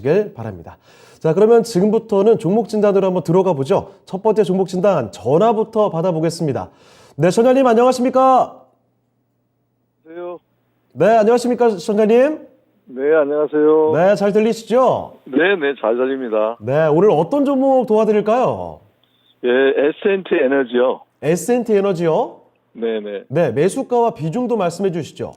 길 바랍니다. 자, 그러면 지금부터는 종목 진단으로 한번 들어가 보죠. 첫 번째 종목 진단 전화부터 받아보겠습니다. 네, 시청자님 안녕하십니까? 안녕하세요. 네, 안녕하십니까, 시청자님? 네, 안녕하세요. 네, 잘 들리시죠? 네, 네, 잘 들립니다. 네, 오늘 어떤 종목 도와드릴까요? 예, S&T 에너지요. S&T 에너지요? 네, 네. 네, 매수가와 비중도 말씀해 주시죠.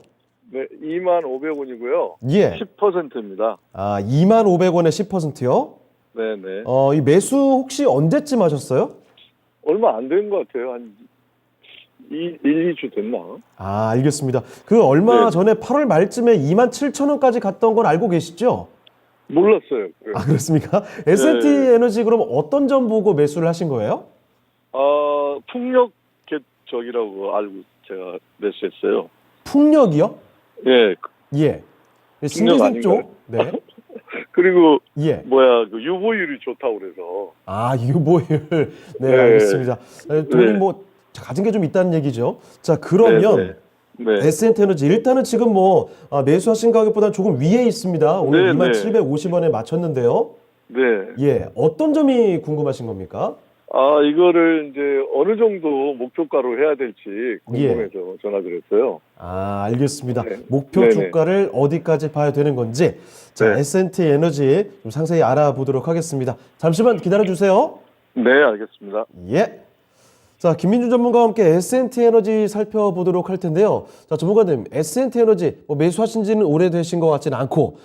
네, 25,500원이고요. 예. 10%입니다. 아, 25,500원에 10%요? 네, 네. 이 매수 혹시 언제쯤 하셨어요? 얼마 안 된 것 같아요. 한 1, 2주 됐나? 아, 알겠습니다. 그 얼마 네. 전에 8월 말쯤에 27,000원까지 갔던 건 알고 계시죠? 몰랐어요. 아, 그렇습니까? S&T 네. 에너지 그럼 어떤 점 보고 매수를 하신 거예요? 풍력 적이라고 알고 제가 매수했어요. 풍력이요? 예. 예. 신재생 쪽? 아닌가요? 네. 그리고 예. 그 유보율이 좋다고 그래서. 아, 유보율. 네, 네. 알겠습니다. 돈이 네. 뭐 가진 게 좀 있다는 얘기죠. 자, 그러면 네. 네. S&T 에너지 일단은 지금 매수하신 가격보다 조금 위에 있습니다. 오늘 네, 2750원에 맞췄는데요. 네. 예. 어떤 점이 궁금하신 겁니까? 이거를 이제 어느 정도 목표가로 해야 될지 궁금해서 전화드렸어요. 아, 알겠습니다. 네. 목표 네네. 주가를 어디까지 봐야 되는 건지 자, 네. S&T 에너지 좀 상세히 알아보도록 하겠습니다. 잠시만 기다려 주세요. 네, 알겠습니다. 예. 자, 김민준 전문가와 함께 S&T 에너지 살펴보도록 할 텐데요. 자, 전문가님, S&T 에너지 매수하신 지는 오래되신 것 같지는 않고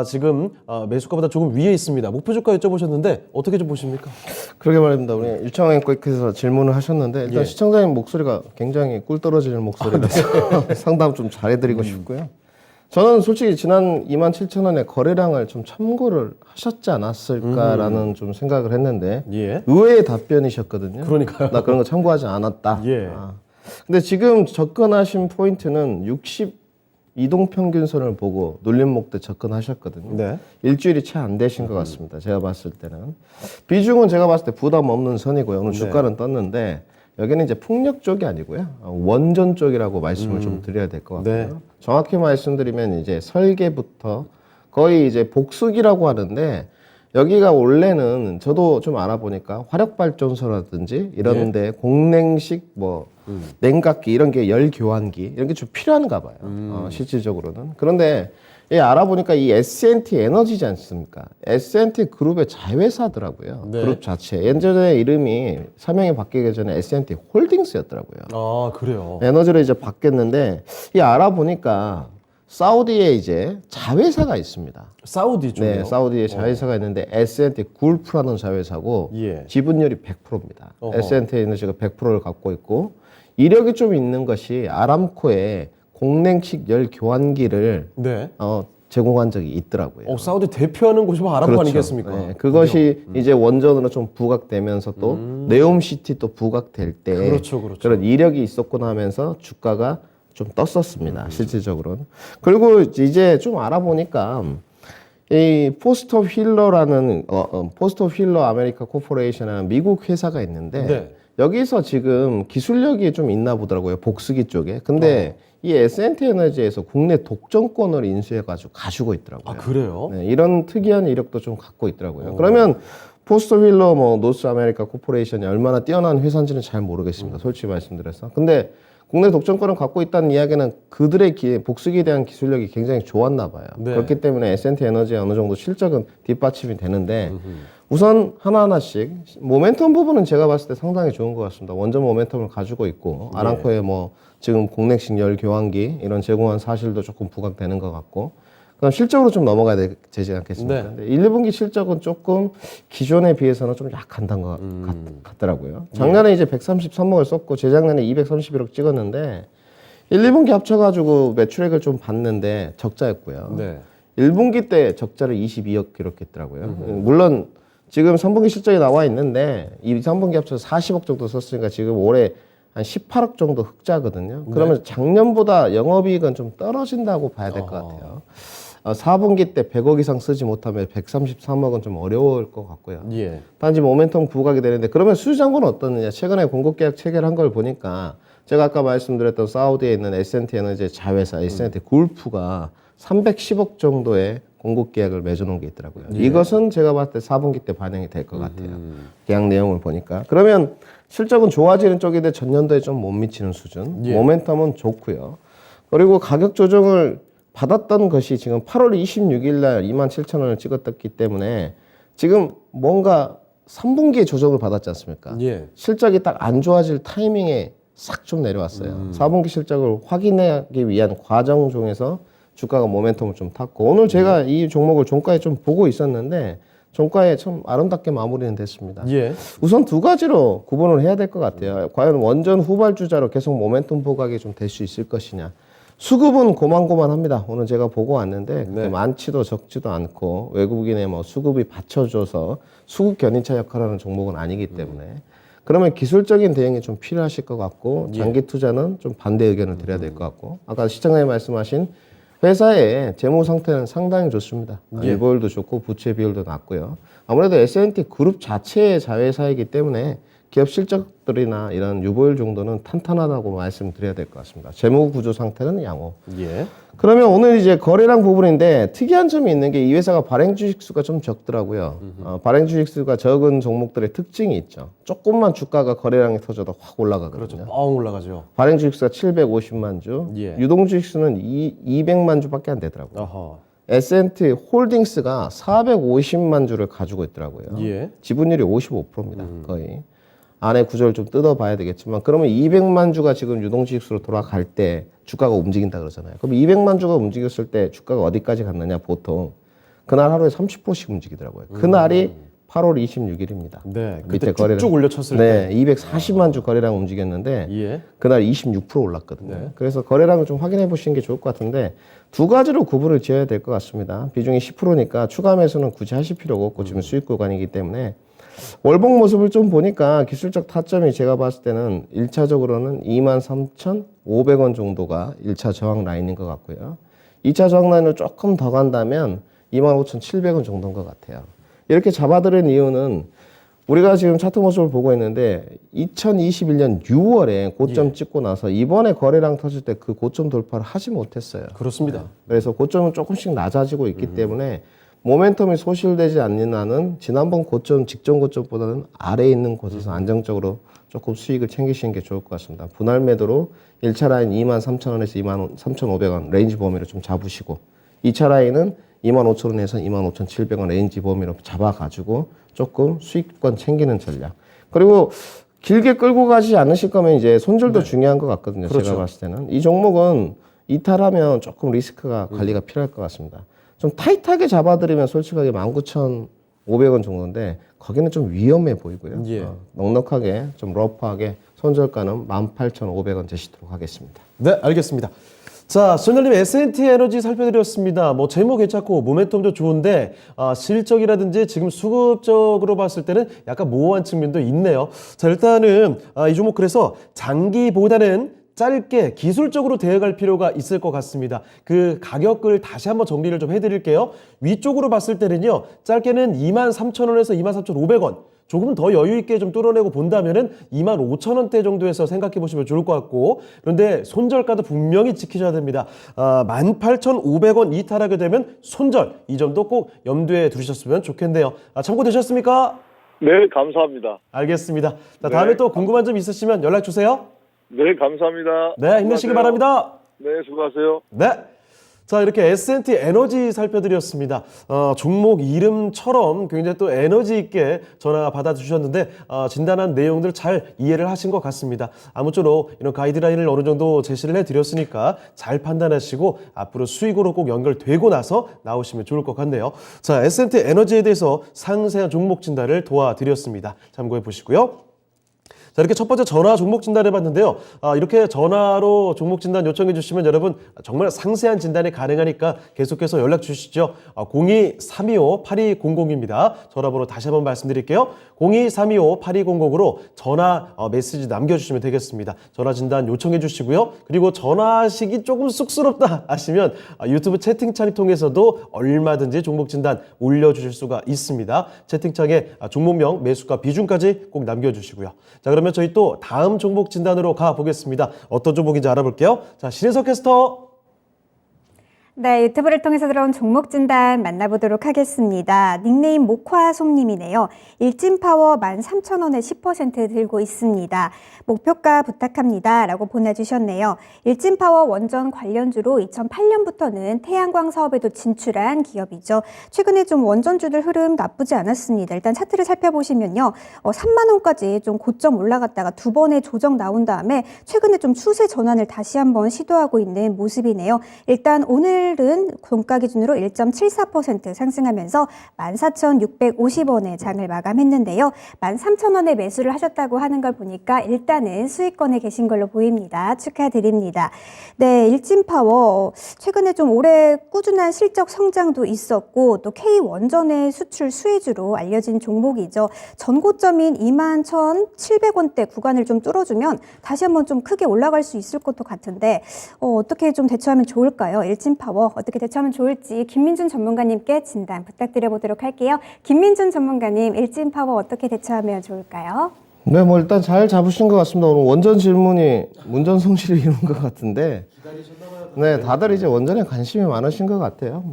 지금 매수가보다 조금 위에 있습니다. 목표 주가 여쭤보셨는데 어떻게 좀 보십니까? 그러게 말입니다. 우리 유창환 앵커께서 질문을 하셨는데 일단 예. 시청자님 목소리가 굉장히 꿀 떨어지는 목소리라서 상담 좀 잘해드리고 싶고요. 저는 솔직히 지난 27,000원의 거래량을 좀 참고를 하셨지 않았을까라는 좀 생각을 했는데 예. 의외의 답변이셨거든요. 그러니까요. 나 그런 거 참고하지 않았다. 예. 근데 지금 접근하신 포인트는 60 이동평균선을 보고 눌림목 때 접근하셨거든요. 네. 일주일이 채 안 되신 것 같습니다. 제가 봤을 때는. 비중은 제가 봤을 때 부담 없는 선이고요. 오늘 주가는 떴는데 여기는 이제 풍력 쪽이 아니고요. 원전 쪽이라고 말씀을 좀 드려야 될 것 같고요. 네. 정확히 말씀드리면 이제 설계부터 거의 이제 복수기라고 하는데 여기가 원래는 저도 좀 알아보니까 화력발전소라든지 이런데 공냉식 냉각기 이런 게 열 교환기 이런 게 좀 필요한가 봐요. 실질적으로는. 그런데 알아보니까 이 S&T 에너지지 않습니까? S&T 그룹의 자회사더라고요. 네. 그룹 자체. 예전에 이름이 사명이 바뀌기 전에 S&T 홀딩스였더라고요. 아, 그래요. 에너지로 이제 바뀌었는데 알아보니까 사우디에 이제 자회사가 있습니다. 사우디죠. 네, 사우디에 자회사가 있는데 S&T 굴프라는 자회사고 예. 지분율이 100%입니다. 어허. S&T 에너지가 100%를 갖고 있고 이력이 좀 있는 것이 아람코에 공냉식 열 교환기를 네. 제공한 적이 있더라고요. 사우디 대표하는 곳이 아랍 그렇죠. 아니겠습니까? 네, 그것이 이제 원전으로 좀 부각되면서 또 네옴시티 또 부각될 때 그렇죠. 그런 이력이 있었구나 하면서 주가가 좀 떴었습니다. 실질적으로는. 그리고 이제 좀 알아보니까 이 포스터 휠러라는 포스터 휠러 아메리카 코퍼레이션이라는 미국 회사가 있는데 네. 여기서 지금 기술력이 좀 있나 보더라고요. 복수기 쪽에. 근데 이 S&T 에너지에서 국내 독점권을 인수해가지고 가지고 있더라고요. 아, 그래요? 네, 이런 특이한 이력도 좀 갖고 있더라고요. 그러면 포스터 휠러 노스 아메리카 코퍼레이션이 얼마나 뛰어난 회사인지는 잘 모르겠습니다. 솔직히 말씀드려서. 근데 국내 독점권을 갖고 있다는 이야기는 그들의 복수기에 대한 기술력이 굉장히 좋았나 봐요. 네. 그렇기 때문에 S&T 에너지의 어느 정도 실적은 뒷받침이 되는데 우선 하나하나씩 모멘텀 부분은 제가 봤을 때 상당히 좋은 것 같습니다. 원전 모멘텀을 가지고 있고 아람코에 지금 공냉식 열 교환기 이런 제공한 사실도 조금 부각되는 것 같고 그럼 실적으로 좀 넘어가야 되지 않겠습니까? 네. 근데 1, 2분기 실적은 조금 기존에 비해서는 좀 약한 것 같더라고요. 작년에 이제 133억을 썼고 재작년에 231억 찍었는데 1, 2분기 합쳐가지고 매출액을 좀 봤는데 적자였고요. 네. 1분기 때 적자를 22억 기록했더라고요. 물론 지금 3분기 실적이 나와 있는데 2, 3분기 합쳐서 40억 정도 썼으니까 지금 올해 한 18억 정도 흑자거든요. 그러면 작년보다 영업이익은 좀 떨어진다고 봐야 될 것 같아요. 4분기 때 100억 이상 쓰지 못하면 133억은 좀 어려울 것 같고요. 예. 단지 모멘텀 부각이 되는데 그러면 수주장고는 어떻느냐. 최근에 공급계약 체결한 걸 보니까 제가 아까 말씀드렸던 사우디에 있는 S&T 에너지의 자회사 S&T 골프가 310억 정도의 공급 계약을 맺어놓은 게 있더라고요. 이것은 제가 봤을 때 4분기 때 반영이 될 것 같아요. 계약 내용을 보니까. 그러면 실적은 좋아지는 쪽인데 전년도에 좀 못 미치는 수준. 모멘텀은 좋고요. 그리고 가격 조정을 받았던 것이 지금 8월 26일 날 27,000원을 찍었기 때문에 지금 뭔가 3분기에 조정을 받았지 않습니까? 실적이 딱 안 좋아질 타이밍에 싹 좀 내려왔어요. 4분기 실적을 확인하기 위한 과정 중에서 주가가 모멘텀을 좀 탔고 오늘 제가 이 종목을 종가에 좀 보고 있었는데 종가에 참 아름답게 마무리는 됐습니다. 우선 두 가지로 구분을 해야 될 것 같아요. 과연 원전 후발주자로 계속 모멘텀 보각이 좀 될 수 있을 것이냐. 수급은 고만고만합니다. 오늘 제가 보고 왔는데 많지도 적지도 않고 외국인의 뭐 수급이 받쳐줘서 수급 견인차 역할하는 종목은 아니기 때문에 그러면 기술적인 대응이 좀 필요하실 것 같고 장기 투자는 좀 반대 의견을 드려야 될 것 같고 아까 시청자님 말씀하신 회사의 재무 상태는 상당히 좋습니다. 일보율도 좋고 부채 비율도 낮고요. 아무래도 S&T 그룹 자체의 자회사이기 때문에 기업 실적들이나 이런 유보율 정도는 탄탄하다고 말씀드려야 될 것 같습니다. 재무 구조 상태는 양호. 그러면 오늘 이제 거래량 부분인데 특이한 점이 있는 게 이 회사가 발행 주식 수가 좀 적더라고요. 발행 주식 수가 적은 종목들의 특징이 있죠. 조금만 주가가 거래량이 터져도 확 올라가거든요. 뻥 올라가죠. 발행 주식 수가 750만 주, 유동 주식 수는 200만 주밖에 안 되더라고요. S&T 홀딩스가 450만 주를 가지고 있더라고요. 지분율이 55%입니다. 거의. 안에 구조를 좀 뜯어봐야 되겠지만 그러면 200만 주가 지금 유동주식수로 돌아갈 때 주가가 움직인다 그러잖아요. 그럼 200만 주가 움직였을 때 주가가 어디까지 갔느냐 보통 그날 하루에 30%씩 움직이더라고요. 그날이 8월 26일입니다. 네, 그때 쭉쭉 올려쳤을 때 240만 주 거래량 움직였는데 그날 26% 올랐거든요. 그래서 거래량을 좀 확인해 보시는 게 좋을 것 같은데 두 가지로 구분을 지어야 될 것 같습니다. 비중이 10%니까 추가 매수는 굳이 하실 필요가 없고 지금 수익 구간이기 때문에 월봉 모습을 좀 보니까 기술적 타점이 제가 봤을 때는 1차적으로는 23,500원 정도가 1차 저항 라인인 것 같고요. 2차 저항 라인을 조금 더 간다면 25,700원 정도인 것 같아요. 이렇게 잡아들인 이유는 우리가 지금 차트 모습을 보고 있는데 2021년 6월에 고점 찍고 나서 이번에 거래량 터질 때 그 고점 돌파를 하지 못했어요. 그렇습니다. 그래서 고점은 조금씩 낮아지고 있기 때문에 모멘텀이 소실되지 않는 한은 지난번 고점, 직전 고점보다는 아래에 있는 곳에서 안정적으로 조금 수익을 챙기시는 게 좋을 것 같습니다. 분할 매도로 1차 라인 23,000원에서 23,500원 레인지 범위로 좀 잡으시고 2차 라인은 25,000원에서 25,700원 레인지 범위로 잡아가지고 조금 수익권 챙기는 전략. 그리고 길게 끌고 가지 않으실 거면 이제 손절도 중요한 것 같거든요. 제가 봤을 때는. 이 종목은 이탈하면 조금 리스크가 관리가 필요할 것 같습니다. 좀 타이트하게 잡아드리면 솔직하게 19,500원 정도인데 거기는 좀 위험해 보이고요. 넉넉하게 좀 러프하게 손절가는 18,500원 제시도록 하겠습니다. 네, 알겠습니다. 자, 시청자님 S&T 에너지 살펴드렸습니다. 뭐 제목 괜찮고 모멘텀도 좋은데 실적이라든지 지금 수급적으로 봤을 때는 약간 모호한 측면도 있네요. 자, 일단은 이 종목 그래서 장기보다는 짧게 기술적으로 대응할 필요가 있을 것 같습니다. 그 가격을 다시 한번 정리를 좀 해드릴게요. 위쪽으로 봤을 때는요. 짧게는 23,000원에서 23,500원. 조금 더 여유 있게 좀 뚫어내고 본다면은 25,000원대 정도에서 생각해 보시면 좋을 것 같고 그런데 손절가도 분명히 지키셔야 됩니다. 18,500원 이탈하게 되면 손절 이 점도 꼭 염두에 두셨으면 좋겠네요. 참고되셨습니까? 네, 감사합니다. 알겠습니다. 자, 다음에 또 궁금한 점 있으시면 연락 주세요. 네, 감사합니다. 네, 힘내시기 바랍니다. 네, 수고하세요. 네. 자, 이렇게 S&T 에너지 살펴드렸습니다. 종목 이름처럼 굉장히 또 에너지 있게 전화 받아주셨는데 진단한 내용들 잘 이해를 하신 것 같습니다. 아무쪼록 이런 가이드라인을 어느 정도 제시를 해드렸으니까 잘 판단하시고 앞으로 수익으로 꼭 연결되고 나서 나오시면 좋을 것 같네요. 자, S&T 에너지에 대해서 상세한 종목 진단을 도와드렸습니다. 참고해 보시고요. 자, 이렇게 첫 번째 전화 종목 진단을 해봤는데요. 이렇게 전화로 종목 진단 요청해 주시면 여러분 정말 상세한 진단이 가능하니까 계속해서 연락 주시죠. 02-325-8200입니다. 전화번호 다시 한번 말씀드릴게요. 02-325-8200으로 전화 메시지 남겨주시면 되겠습니다. 전화 진단 요청해 주시고요. 그리고 전화하시기 조금 쑥스럽다 하시면 유튜브 채팅창 통해서도 얼마든지 종목 진단 올려주실 수가 있습니다. 채팅창에 종목명, 매수가, 비중까지 꼭 남겨주시고요. 자, 그러면 저희 또 다음 종목 진단으로 가보겠습니다. 어떤 종목인지 알아볼게요. 자, 신혜석 캐스터. 네, 유튜브를 통해서 들어온 종목 진단 만나보도록 하겠습니다. 닉네임 목화솜님이네요. 일진파워 13,000원에 10% 들고 있습니다. 목표가 부탁합니다. 라고 보내주셨네요. 일진파워 원전 관련주로 2008년부터는 태양광 사업에도 진출한 기업이죠. 최근에 좀 원전주들 흐름 나쁘지 않았습니다. 일단 차트를 살펴보시면요. 3만 원까지 좀 고점 올라갔다가 두 번의 조정 나온 다음에 최근에 좀 추세 전환을 다시 한번 시도하고 있는 모습이네요. 일단 오늘은 종가 기준으로 1.74% 상승하면서 14,650원에 장을 마감했는데요. 13,000원에 매수를 하셨다고 하는 걸 보니까 일단은 수익권에 계신 걸로 보입니다. 축하드립니다. 네, 일진파워 최근에 좀 올해 꾸준한 실적 성장도 있었고 또 K원전의 수출 수혜주로 알려진 종목이죠. 전고점인 21,700원대 구간을 좀 뚫어주면 다시 한번 좀 크게 올라갈 수 있을 것도 같은데 어떻게 좀 대처하면 좋을까요? 일진파워 어떻게 대처하면 좋을지 김민준 전문가님께 진단 부탁드려보도록 할게요. 김민준 전문가님, 일진파워 어떻게 대처하면 좋을까요? 네, 뭐 일단 잘 잡으신 것 같습니다. 오늘 원전 질문이 문전성시를 이룬 것 같은데, 네, 다들 이제 원전에 관심이 많으신 것 같아요.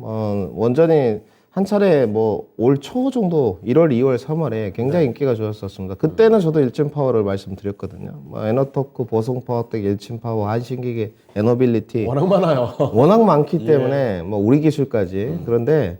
원전이 한 차례 뭐 올 초 정도 1월, 2월, 3월에 굉장히 인기가 좋았었습니다. 그때는 저도 일진파워를 말씀드렸거든요. 뭐 에너토크, 보성파워텍, 일진파워, 한신기계, 에너빌리티 워낙 많아요. 워낙 많기 때문에 뭐 우리 기술까지. 그런데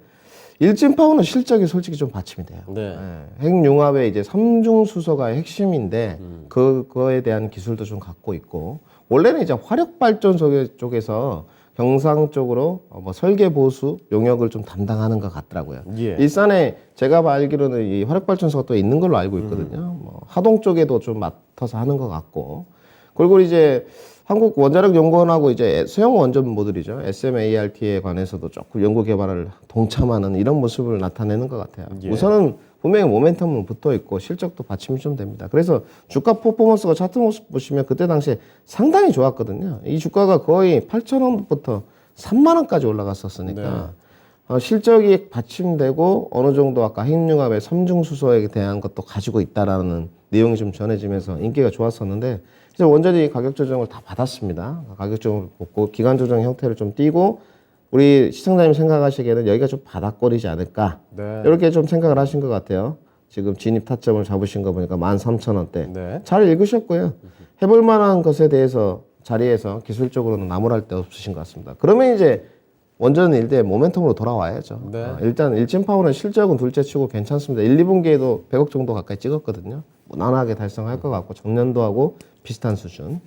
일진파워는 실적이 솔직히 좀 받침이 돼요. 네. 예, 핵융합의 이제 삼중수소가 핵심인데 그거에 대한 기술도 좀 갖고 있고 원래는 이제 화력발전 쪽에서 경상 쪽으로 뭐 설계 보수 용역을 좀 담당하는 것 같더라고요. 예. 일산에 제가 알기로는 이 화력발전소가 또 있는 걸로 알고 있거든요. 뭐 하동 쪽에도 좀 맡아서 하는 것 같고 그리고 이제 한국원자력연구원하고 이제 소형 원전 모듈이죠. SMART에 관해서도 조금 연구 개발을 동참하는 이런 모습을 나타내는 것 같아요. 예. 우선은 분명히 모멘텀은 붙어 있고 실적도 받침이 좀 됩니다. 그래서 주가 퍼포먼스가 차트 모습 보시면 그때 당시에 상당히 좋았거든요. 이 주가가 거의 8,000원부터 3만 원까지 올라갔었으니까 실적이 받침되고 어느 정도 아까 핵융합의 삼중수소에 대한 것도 가지고 있다라는 내용이 좀 전해지면서 인기가 좋았었는데 이제 원전이 가격 조정을 다 받았습니다. 가격 조정을 받고 기간 조정 형태를 좀 띄고 우리 시청자님 생각하시기에는 여기가 좀 바닥거리지 않을까 네. 이렇게 좀 생각을 하신 것 같아요. 지금 진입 타점을 잡으신 거 보니까 13,000원대. 네. 잘 읽으셨고요. 해볼 만한 것에 대해서 자리에서 기술적으로는 나무랄 데 없으신 것 같습니다. 그러면 이제 원전 일대 모멘텀으로 돌아와야죠. 네. 일단 일진파워는 실적은 둘째치고 괜찮습니다. 1, 2분기에도 100억 정도 가까이 찍었거든요. 무난하게 달성할 것 같고 전년도하고 비슷한 수준.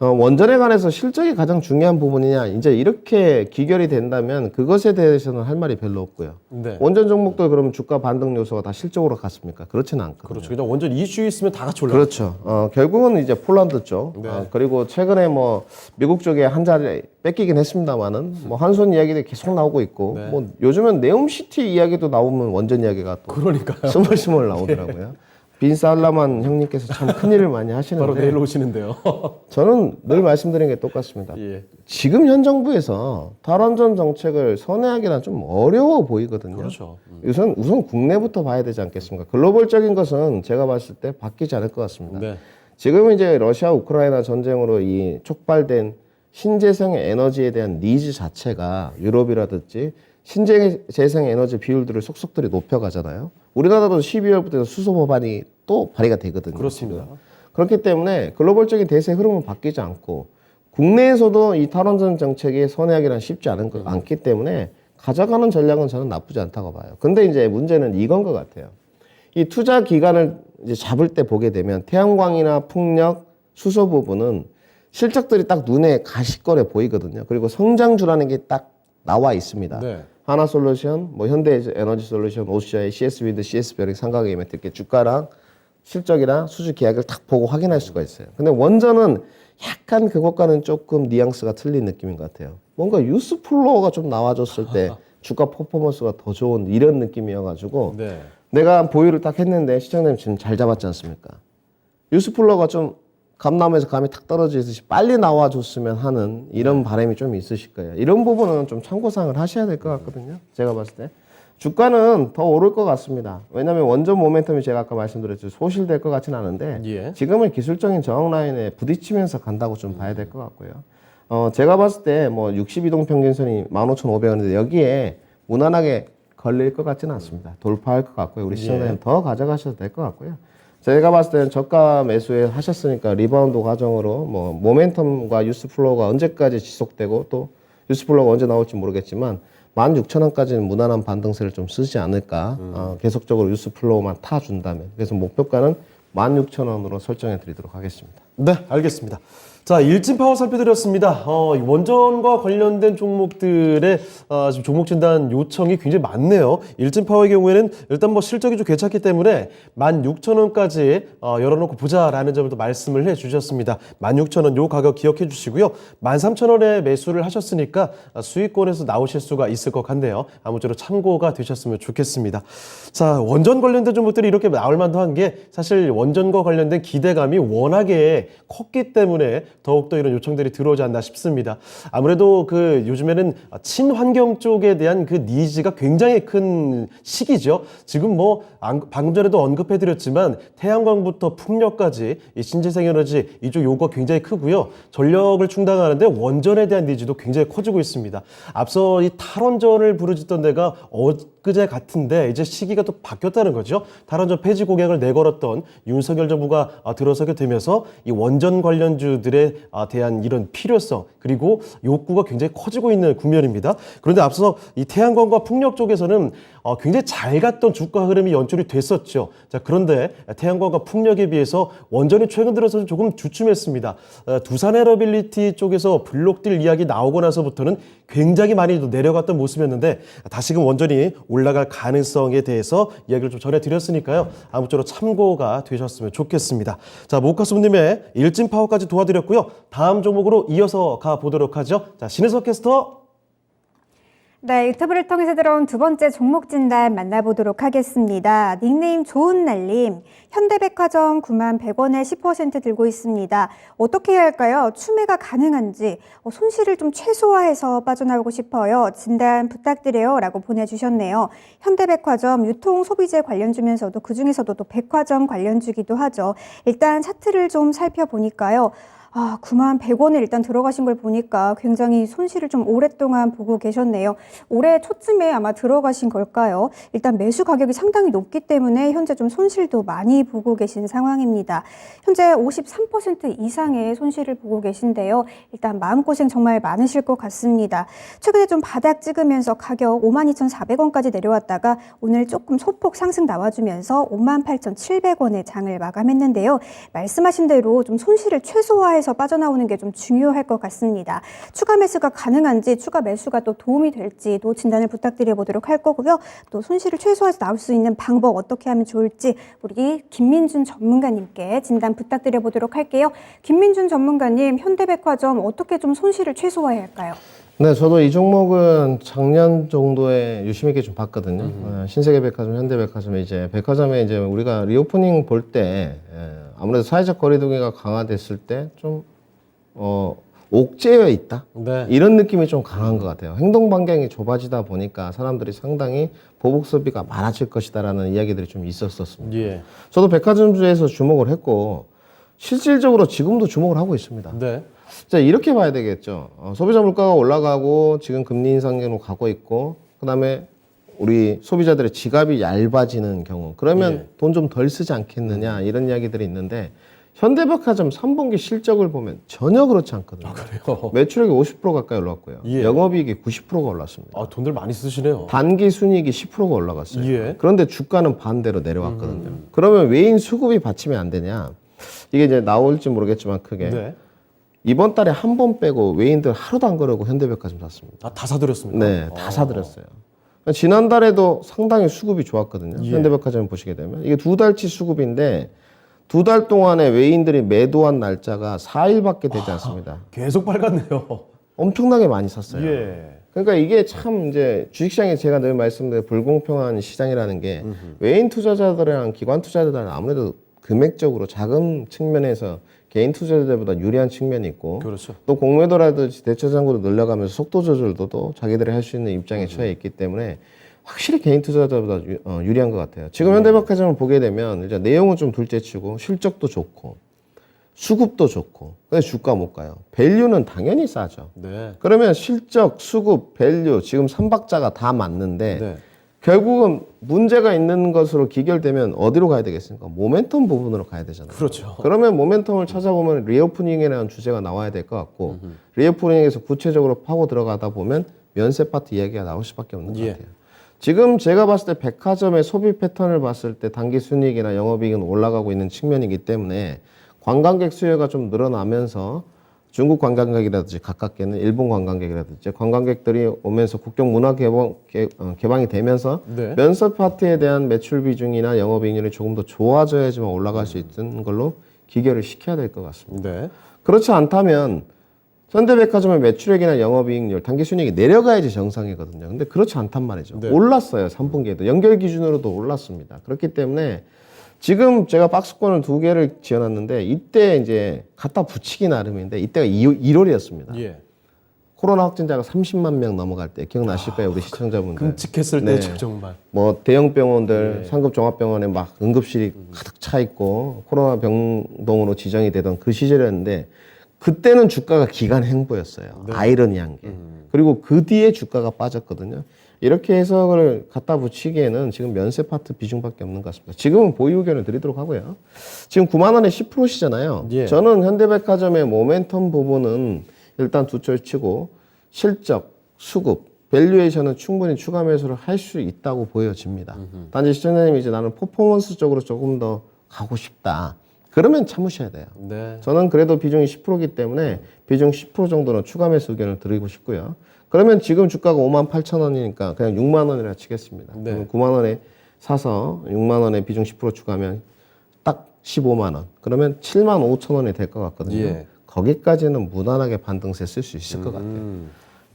원전에 관해서 실적이 가장 중요한 부분이냐 이제 이렇게 귀결이 된다면 그것에 대해서는 할 말이 별로 없고요. 네. 원전 종목들 그러면 주가 반등 요소가 다 실적으로 갔습니까? 그렇지는 않거든요. 그렇죠. 그냥 원전 이슈 있으면 다 같이 올라. 그렇죠. 결국은 이제 폴란드 쪽 그리고 최근에 뭐 미국 쪽에 한 자리 뺏기긴 했습니다만은 뭐 한손 이야기들이 계속 나오고 있고 뭐 요즘은 네옴시티 이야기도 나오면 원전 이야기가 또 그러니까요. 스멀스멀 나오더라고요. 빈 살라만 형님께서 참 큰일을 많이 하시는데 바로 내일 오시는데요. 저는 늘 말씀드리는 게 똑같습니다. 예. 지금 현 정부에서 탈원전 정책을 선회하기는 좀 어려워 보이거든요. 그렇죠. 우선 국내부터 봐야 되지 않겠습니까? 글로벌적인 것은 제가 봤을 때 바뀌지 않을 것 같습니다. 네. 지금 이제 러시아 우크라이나 전쟁으로 이 촉발된 신재생 에너지에 대한 니즈 자체가 유럽이라든지 신재생 에너지 비율들을 속속들이 높여가잖아요. 우리나라도 12월부터 수소 법안이 또 발의가 되거든요. 그렇습니다. 지금. 그렇기 때문에 글로벌적인 대세 흐름은 바뀌지 않고 국내에서도 이 탈원전 정책이 선회하기는 쉽지 않기 때문에 가져가는 전략은 저는 나쁘지 않다고 봐요. 근데 이제 문제는 이건 것 같아요. 이 투자 기간을 이제 잡을 때 보게 되면 태양광이나 풍력, 수소 부분은 실적들이 딱 눈에 가시거려 보이거든요. 그리고 성장주라는 게 딱 나와 있습니다. 네. 하나솔루션, 뭐 현대에너지솔루션, OCI, CS위드, CS베링 삼각의 이벤트 이렇게 주가랑 실적이랑 수주 계약을 딱 보고 확인할 수가 있어요. 근데 원전은 약간 그것과는 조금 뉘앙스가 틀린 느낌인 것 같아요. 뭔가 유스플로어가 좀 나와줬을 때 주가 퍼포먼스가 더 좋은 이런 느낌이어가지고 네. 내가 보유를 딱 했는데 시청자님 지금 잘 잡았지 않습니까? 유스플로어가 좀 감나무에서 감이 탁 떨어지듯이 빨리 나와줬으면 하는 이런 바람이 좀 있으실 거예요. 이런 부분은 좀 참고사항을 하셔야 될 것 같거든요. 제가 봤을 때. 주가는 더 오를 것 같습니다. 왜냐하면 원전 모멘텀이 제가 아까 말씀드렸죠. 소실될 것 같지는 않은데 예. 지금은 기술적인 저항 라인에 부딪히면서 간다고 좀 봐야 될 것 같고요. 제가 봤을 때 뭐 62동 평균선이 15,500원인데 여기에 무난하게 걸릴 것 같지는 않습니다. 돌파할 것 같고요. 우리 시청자님 더 가져가셔도 될 것 같고요. 제가 봤을 때는 저가 매수에 하셨으니까 리바운드 과정으로 뭐 모멘텀과 뉴스플로우가 언제까지 지속되고 또 뉴스플로우가 언제 나올지 모르겠지만 16,000원까지는 무난한 반등세를 좀 쓰지 않을까. 계속적으로 뉴스플로우만 타준다면. 그래서 목표가는 16,000원으로 설정해 드리도록 하겠습니다. 네, 알겠습니다. 자, 일진파워 살펴드렸습니다. 원전과 관련된 종목들의 지금 종목 진단 요청이 굉장히 많네요. 일진파워의 경우에는 일단 뭐 실적이 좀 괜찮기 때문에 16,000원까지 열어놓고 보자라는 점을 또 말씀을 해주셨습니다. 16,000원 요 가격 기억해 주시고요. 13,000원에 매수를 하셨으니까 수익권에서 나오실 수가 있을 것 같네요. 아무쪼록 참고가 되셨으면 좋겠습니다. 자, 원전 관련된 종목들이 이렇게 나올 만도 한 게 사실 원전과 관련된 기대감이 워낙에 컸기 때문에 더욱더 이런 요청들이 들어오지 않나 싶습니다. 아무래도 그 요즘에는 친환경 쪽에 대한 그 니즈가 굉장히 큰 시기죠. 지금 뭐 방금 전에도 언급해드렸지만 태양광부터 풍력까지 이 신재생에너지 이쪽 요구가 굉장히 크고요. 전력을 충당하는데 원전에 대한 니즈도 굉장히 커지고 있습니다. 앞서 이 탈원전을 부르짖던 데가 엊그제 같은데 이제 시기가 또 바뀌었다는 거죠. 탈원전 폐지 공약을 내걸었던 윤석열 정부가 들어서게 되면서 이 원전 관련주들에 대한 이런 필요성 그리고 욕구가 굉장히 커지고 있는 국면입니다. 그런데 앞서 이 태양광과 풍력 쪽에서는 굉장히 잘 갔던 주가 흐름이 연출이 됐었죠. 자, 그런데 태양광과 풍력에 비해서 원전이 최근 들어서 조금 주춤했습니다. 두산에너빌리티 쪽에서 블록딜 이야기 나오고 나서부터는 굉장히 많이 내려갔던 모습이었는데 다시금 원전이 올라갈 가능성에 대해서 이야기를 좀 전해드렸으니까요. 아무쪼록 참고가 되셨으면 좋겠습니다. 자, 모카스님의 일진파워까지 도와드렸고요. 다음 종목으로 이어서 가보도록 하죠. 자, 신혜석 캐스터. 네, 유튜브를 통해서 들어온 두 번째 종목 진단 만나보도록 하겠습니다. 닉네임 좋은 날님, 현대백화점 91,100원에 10% 들고 있습니다. 어떻게 해야 할까요? 추매가 가능한지, 손실을 좀 최소화해서 빠져나오고 싶어요. 진단 부탁드려요. 라고 보내주셨네요. 현대백화점 유통 소비재 관련주면서도 그중에서도 또 백화점 관련주기도 하죠. 일단 차트를 좀 살펴보니까요. 91,100원에 일단 들어가신 걸 보니까 굉장히 손실을 좀 오랫동안 보고 계셨네요. 올해 초쯤에 아마 들어가신 걸까요? 일단 매수 가격이 상당히 높기 때문에 현재 좀 손실도 많이 보고 계신 상황입니다. 현재 53% 이상의 손실을 보고 계신데요. 일단 마음고생 정말 많으실 것 같습니다. 최근에 좀 바닥 찍으면서 가격 52,400원까지 내려왔다가 오늘 조금 소폭 상승 나와주면서 58,700원에 장을 마감했는데요. 말씀하신 대로 좀 손실을 최소화해서 빠져나오는 게 좀 중요할 것 같습니다. 추가 매수가 가능한지 추가 매수가 또 도움이 될지도 진단을 부탁드려 보도록 할 거고요. 또 손실을 최소화해서 나올 수 있는 방법 어떻게 하면 좋을지 우리 김민준 전문가님께 진단 부탁드려 보도록 할게요. 김민준 전문가님, 현대백화점 어떻게 좀 손실을 최소화해야 할까요? 네, 저도 이 종목은 작년 정도에 유심 있게 좀 봤거든요. 신세계백화점, 현대백화점에 이제 백화점에 이제 우리가 리오프닝 볼 때 아무래도 사회적 거리두기가 강화됐을 때 좀 옥죄어 있다. 네. 이런 느낌이 좀 강한 것 같아요. 행동 반경이 좁아지다 보니까 사람들이 상당히 보복 소비가 많아질 것이다라는 이야기들이 좀 있었었습니다. 예. 저도 백화점주에서 주목을 했고 실질적으로 지금도 주목을 하고 있습니다. 네. 자, 이렇게 봐야 되겠죠. 소비자 물가가 올라가고 지금 금리 인상으로 가고 있고 그다음에 우리 소비자들의 지갑이 얇아지는 경우 그러면 돈 좀 덜 쓰지 않겠느냐 이런 이야기들이 있는데 현대백화점 3분기 실적을 보면 전혀 그렇지 않거든요. 그래요? 매출액이 50% 가까이 올랐고요. 예. 영업이익이 90%가 올랐습니다. 돈들 많이 쓰시네요. 단기 순이익이 10%가 올라갔어요. 예. 그런데 주가는 반대로 내려왔거든요. 그러면 외인 수급이 받침이 안 되냐? 이게 이제 나올지 모르겠지만 크게 네. 이번 달에 한 번 빼고 외인들 하루도 안 그러고 현대백화점 샀습니다. 다 사드렸습니까? 네, 다 사들였어요. 지난달에도 상당히 수급이 좋았거든요. 예. 현대백화점 보시게 되면 이게 두 달치 수급인데 두 달 동안에 외인들이 매도한 날짜가 4일밖에 되지 않습니다. 계속 빨갛네요. 엄청나게 많이 샀어요. 예. 그러니까 이게 참 이제 주식시장에 제가 늘 말씀드린 불공평한 시장이라는 게 외인 투자자들이랑 기관 투자자들은 아무래도 금액적으로 자금 측면에서 개인 투자자들보다 유리한 측면이 있고 그렇죠. 또 공매도라든지 대처장구로 늘려가면서 속도 조절도 또 자기들이 할 수 있는 입장에 처해 있기 때문에 확실히 개인 투자자보다 유리한 것 같아요. 지금 현대백화점을 보게 되면 이제 내용은 좀 둘째치고 실적도 좋고 수급도 좋고. 근데 주가 못 가요. 밸류는 당연히 싸죠. 네. 그러면 실적, 수급, 밸류 지금 3박자가 다 맞는데 네. 결국은 문제가 있는 것으로 기결되면 어디로 가야 되겠습니까? 모멘텀 부분으로 가야 되잖아요. 그렇죠. 그러면 모멘텀을 찾아보면 리오프닝이라는 주제가 나와야 될 것 같고 리오프닝에서 구체적으로 파고 들어가다 보면 면세 파트 이야기가 나올 수밖에 없는 것 예. 같아요. 지금 제가 봤을 때 백화점의 소비 패턴을 봤을 때 단기 순이익이나 영업이익은 올라가고 있는 측면이기 때문에 관광객 수요가 좀 늘어나면서 중국 관광객이라든지 가깝게는 일본 관광객이라든지 관광객들이 오면서 국경 문화 개방이 되면서 네. 면세 파트에 대한 매출 비중이나 영업이익률이 조금 더 좋아져야지만 올라갈 수 있는 걸로 기결을 시켜야 될 것 같습니다. 네. 그렇지 않다면 현대백화점의 매출액이나 영업이익률, 당기순이익이 내려가야지 정상이거든요. 근데 그렇지 않단 말이죠. 네. 올랐어요. 3분기에도. 연결 기준으로도 올랐습니다. 그렇기 때문에 지금 제가 박스권을 2개를 지어놨는데 이때 이제 갖다 붙이기 나름인데 이때가 1월이었습니다. 예. 코로나 확진자가 30만 명 넘어갈 때 기억나실 거예요, 우리 시청자분들. 끔찍했을 네. 때죠, 정말. 뭐 대형 병원들, 네. 상급 종합병원에 막 응급실이 가득 차 있고 코로나 병동으로 지정이 되던 그 시절이었는데 그때는 주가가 기간 행보였어요. 네. 아이러니한 게. 그리고 그 뒤에 주가가 빠졌거든요. 이렇게 해석을 갖다 붙이기에는 지금 면세 파트 비중밖에 없는 것 같습니다. 지금은 보유 의견을 드리도록 하고요. 지금 9만 원에 10%시잖아요. 예. 저는 현대백화점의 모멘텀 부분은 일단 두철 치고 실적, 수급, 밸류에이션은 충분히 추가 매수를 할 수 있다고 보여집니다. 단지 시청자님이 이제 나는 퍼포먼스 쪽으로 조금 더 가고 싶다. 그러면 참으셔야 돼요. 네. 저는 그래도 비중이 10%이기 때문에 비중 10% 정도는 추가 매수 의견을 드리고 싶고요. 그러면 지금 주가가 58,000원이니까 그냥 6만 원이라 치겠습니다. 네. 그럼 9만 원에 사서 6만 원에 비중 10% 추가하면 딱 15만 원. 그러면 7만 5천 원이 될 것 같거든요. 예. 거기까지는 무난하게 반등세 쓸 수 있을 것 같아요.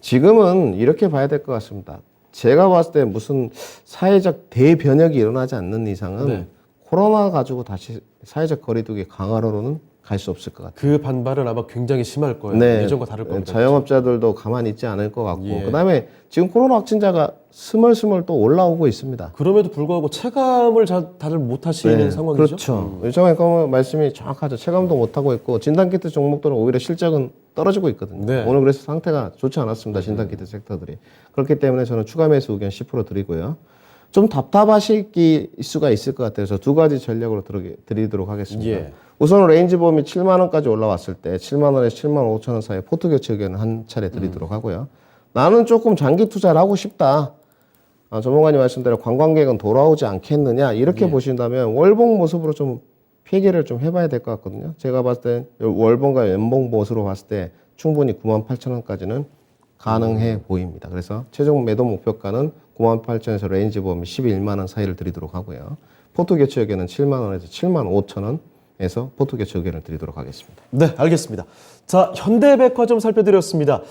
지금은 이렇게 봐야 될 것 같습니다. 제가 봤을 때 무슨 사회적 대변혁이 일어나지 않는 이상은 네. 코로나 가지고 다시 사회적 거리두기 강화로는 갈 수 없을 것 같아요. 그 반발은 아마 굉장히 심할 거예요. 네, 예전과 다를 겁니다. 자영업자들도 가만히 있지 않을 것 같고 예. 그다음에 지금 코로나 확진자가 스멀스멀 또 올라오고 있습니다. 그럼에도 불구하고 체감을 다들 못 하시는 상황이죠. 그렇죠. 일정의 말씀이 정확하죠. 체감도 못 하고 있고 진단키트 종목들은 오히려 실적은 떨어지고 있거든요. 네. 오늘 그래서 상태가 좋지 않았습니다. 진단키트 섹터들이. 그렇기 때문에 저는 추가 매수 의견 10% 드리고요. 좀 답답하실 수가 있을 것 같아서 두 가지 전략으로 드리도록 하겠습니다. 예. 우선 레인지 범위 7만 원까지 올라왔을 때 7만 원에서 7만 5천 원 사이에 포트 교체 의견을 한 차례 드리도록 하고요. 나는 조금 장기 투자를 하고 싶다. 전문가님 말씀대로 관광객은 돌아오지 않겠느냐 이렇게 보신다면 월봉 모습으로 좀 회계를 좀 해봐야 될 것 같거든요. 제가 봤을 때 월봉과 연봉 모습으로 봤을 때 충분히 98,000원까지는 가능해 보입니다. 그래서 최종 매도 목표가는 98,000원에서 레인지 범위 11만 원 사이를 드리도록 하고요. 포트 교체 의견은 7만 원에서 7만 5천 원에서 포트 교체 의견을 드리도록 하겠습니다. 네, 알겠습니다. 자, 현대백화점 살펴드렸습니다.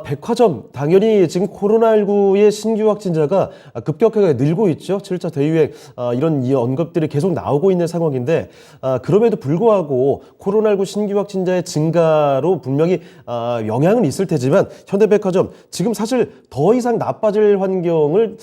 백화점 당연히 지금 코로나19의 신규 확진자가 급격하게 늘고 있죠. 7차 대유행 이런 언급들이 계속 나오고 있는 상황인데 그럼에도 불구하고 코로나19 신규 확진자의 증가로 분명히 영향은 있을 테지만 현대백화점 지금 사실 더 이상 나빠질 환경을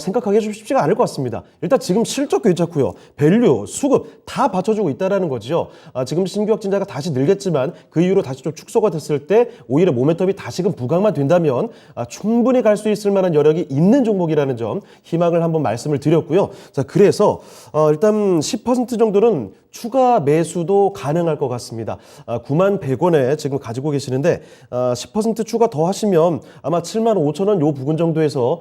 생각하기 좀 쉽지가 않을 것 같습니다. 일단 지금 실적 괜찮고요. 밸류, 수급 다 받쳐주고 있다는 거죠. 지금 신규 확진자가 다시 늘겠지만 그 이후로 다시 좀 축소가 됐을 때 오히려 모멘텀이 다시금 부각만 된다면 충분히 갈 수 있을 만한 여력이 있는 종목이라는 점 희망을 한번 말씀을 드렸고요. 자, 그래서 일단 10% 정도는 추가 매수도 가능할 것 같습니다. 9만 100원에 지금 가지고 계시는데 10% 추가 더 하시면 아마 7만 5천 원 요 부근 정도에서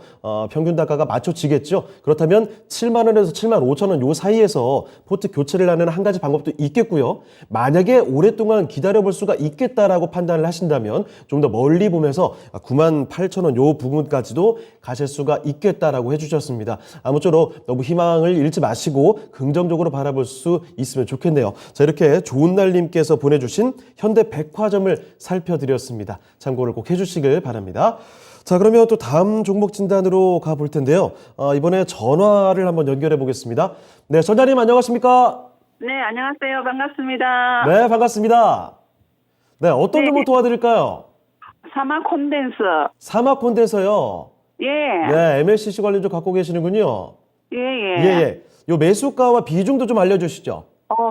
평균 단가가 맞춰지겠죠. 그렇다면 7만 원에서 7만 5천 원 요 사이에서 포트 교체를 하는 한 가지 방법도 있겠고요. 만약에 오랫동안 기다려볼 수가 있겠다라고 판단을 하신다면 좀 더 멀리 보면서 9만 8천 원 요 부분까지도 가실 수가 있겠다라고 해주셨습니다. 아무쪼록 너무 희망을 잃지 마시고 긍정적으로 바라볼 수 있으면 좋겠네요. 자, 이렇게 좋은 날님께서 보내주신 현대백화점을 살펴드렸습니다. 참고를 꼭 해주시길 바랍니다. 자, 그러면 또 다음 종목 진단으로 가볼 텐데요. 이번에 전화를 한번 연결해 보겠습니다. 네, 전자님 안녕하십니까? 네, 안녕하세요. 반갑습니다. 네, 반갑습니다. 네, 어떤 종목 도와드릴까요? 사막 콘덴서. 사막 콘덴서요. 예. 네, MLCC 관련 좀 갖고 계시는군요. 예, 예. 예, 예. 요 매수가와 비중도 좀 알려주시죠.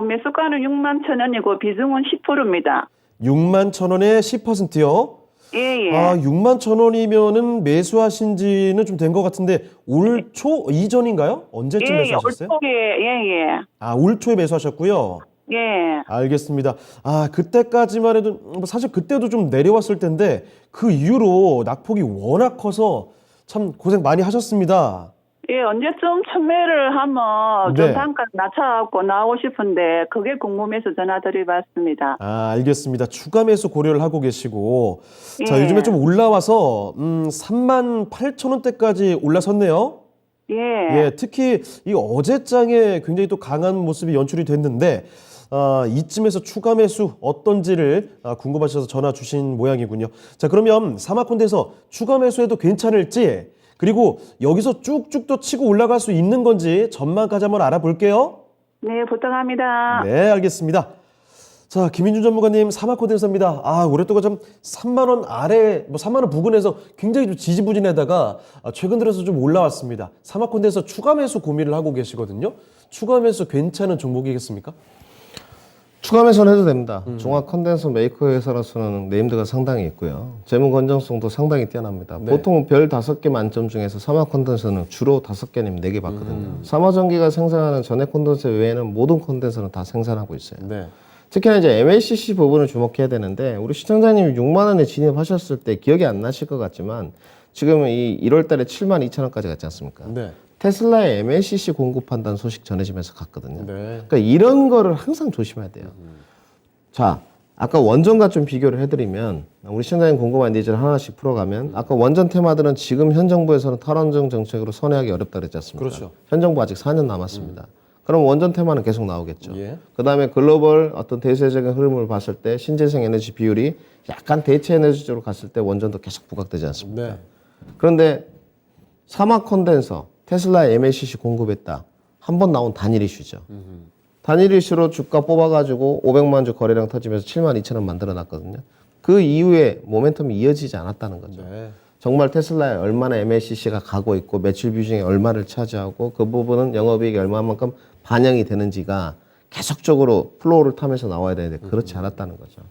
매수가는 6만 천 원이고 비중은 10%입니다. 6만 천 원에 10%요? 예, 예. 아, 6만 천 원이면은 매수하신 지는 좀 된 것 같은데 올 초 이전인가요? 언제쯤 예, 예. 매수하셨어요? 올 초에, 예, 예. 아, 올 초에 매수하셨고요. 예. 알겠습니다. 아, 그때까지만 해도 뭐 사실 그때도 좀 내려왔을 텐데 그 이후로 낙폭이 워낙 커서 참 고생 많이 하셨습니다. 예, 언제쯤 판매를 하면 네. 좀 단가 낮춰갖고 나오고 싶은데 그게 궁금해서 전화드려봤습니다. 아, 알겠습니다. 추가 매수 고려를 하고 계시고 자, 예. 요즘에 좀 올라와서 3만 8천 원대까지 올라섰네요. 예. 예, 특히 이 어제장에 굉장히 또 강한 모습이 연출이 됐는데 이쯤에서 추가 매수 어떤지를 궁금하셔서 전화 주신 모양이군요. 자, 그러면 사마콘대에서 추가 매수해도 괜찮을지 그리고 여기서 쭉쭉 더 치고 올라갈 수 있는 건지 전망까지 한번 알아볼게요. 네, 부탁합니다. 네, 알겠습니다. 자, 김민준 전문가님 사마코드에서입니다. 아, 올해 또가 좀 3만 원 아래, 뭐 3만 원 부근에서 굉장히 좀 지지부진하다가 최근 들어서 좀 올라왔습니다. 사마코드에서 추가 매수 고민을 하고 계시거든요. 추가 매수 괜찮은 종목이겠습니까? 추가 매수는 해도 됩니다. 종합 컨덴서 메이커 회사로서는 네임드가 상당히 있고요. 재무 건전성도 상당히 뛰어납니다. 네. 보통 별 5개 만점 중에서 사마 컨덴서는 주로 5개 아니면 4개 받거든요. 사마전기가 생산하는 전액 컨덴서 외에는 모든 컨덴서는 다 생산하고 있어요. 네. 특히나 이제 MLCC 부분을 주목해야 되는데 우리 시청자님이 6만 원에 진입하셨을 때 기억이 안 나실 것 같지만 지금 이 1월 달에 7만 2천 원까지 갔지 않습니까? 네. 테슬라의 MLCC 공급한다는 소식 전해지면서 갔거든요. 네. 그러니까 이런 거를 항상 조심해야 돼요. 자, 아까 원전과 좀 비교를 해드리면 우리 시청자님 궁금한 니즈를 하나씩 풀어가면 아까 원전 테마들은 지금 현 정부에서는 탈원전 정책으로 선회하기 어렵다 그랬지 않습니까? 그렇죠. 현 정부 아직 4년 남았습니다. 그럼 원전 테마는 계속 나오겠죠. 예. 그 다음에 글로벌 어떤 대세적인 흐름을 봤을 때 신재생 에너지 비율이 약간 대체 에너지 쪽으로 갔을 때 원전도 계속 부각되지 않습니까? 네. 그런데 사막 컨덴서 테슬라의 MLCC 공급했다. 한 번 나온 단일 이슈죠. 단일 이슈로 주가 뽑아가지고 500만 주 거래량 터지면서 7만 2천 원 만들어놨거든요. 그 이후에 모멘텀이 이어지지 않았다는 거죠. 네. 정말 테슬라에 얼마나 MLCC가 가고 있고 매출 비중이 얼마를 차지하고 그 부분은 영업이익이 얼마만큼 반영이 되는지가 계속적으로 플로우를 타면서 나와야 되는데 그렇지 않았다는 거죠.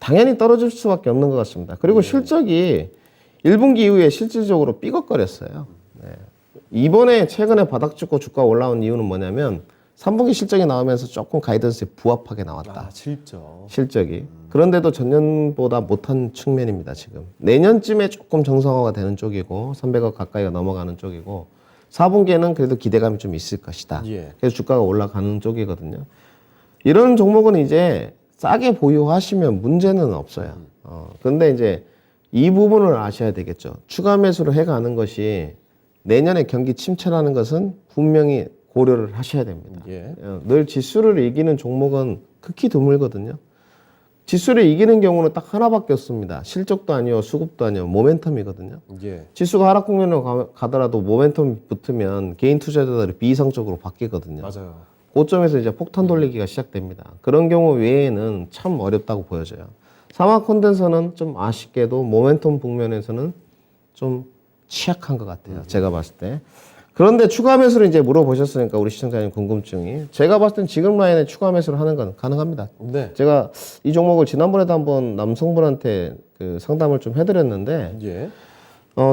당연히 떨어질 수밖에 없는 것 같습니다. 그리고 실적이 1분기 이후에 실질적으로 삐걱거렸어요. 네. 이번에 최근에 바닥 찍고 주가 올라온 이유는 뭐냐면 3분기 실적이 나오면서 조금 가이던스에 부합하게 나왔다. 아, 실적. 실적이. 그런데도 전년보다 못한 측면입니다, 지금. 내년쯤에 조금 정상화가 되는 쪽이고, 300억 가까이가 넘어가는 쪽이고, 4분기에는 그래도 기대감이 좀 있을 것이다. 예. 그래서 주가가 올라가는 쪽이거든요. 이런 종목은 이제 싸게 보유하시면 문제는 없어요. 근데 이제 이 부분을 아셔야 되겠죠. 추가 매수를 해가는 것이 내년에 경기 침체라는 것은 분명히 고려를 하셔야 됩니다. 예. 늘 지수를 이기는 종목은 극히 드물거든요. 지수를 이기는 경우는 딱 하나밖에 없습니다. 실적도 아니요, 수급도 아니요, 모멘텀이거든요. 예. 지수가 하락 국면으로 가더라도 모멘텀 붙으면 개인 투자자들이 비이성적으로 바뀌거든요. 맞아요. 고점에서 이제 폭탄 돌리기가 시작됩니다. 그런 경우 외에는 참 어렵다고 보여져요. 사막 컨덴서는 좀 아쉽게도 모멘텀 국면에서는 좀 취약한 것 같아요. 제가 봤을 때. 그런데 추가 매수를 이제 물어보셨으니까 우리 시청자님 궁금증이 제가 봤을 땐 지금 라인에 추가 매수를 하는 건 가능합니다. 네. 제가 이 종목을 지난번에도 한번 남성분한테 그 상담을 좀 해드렸는데 예.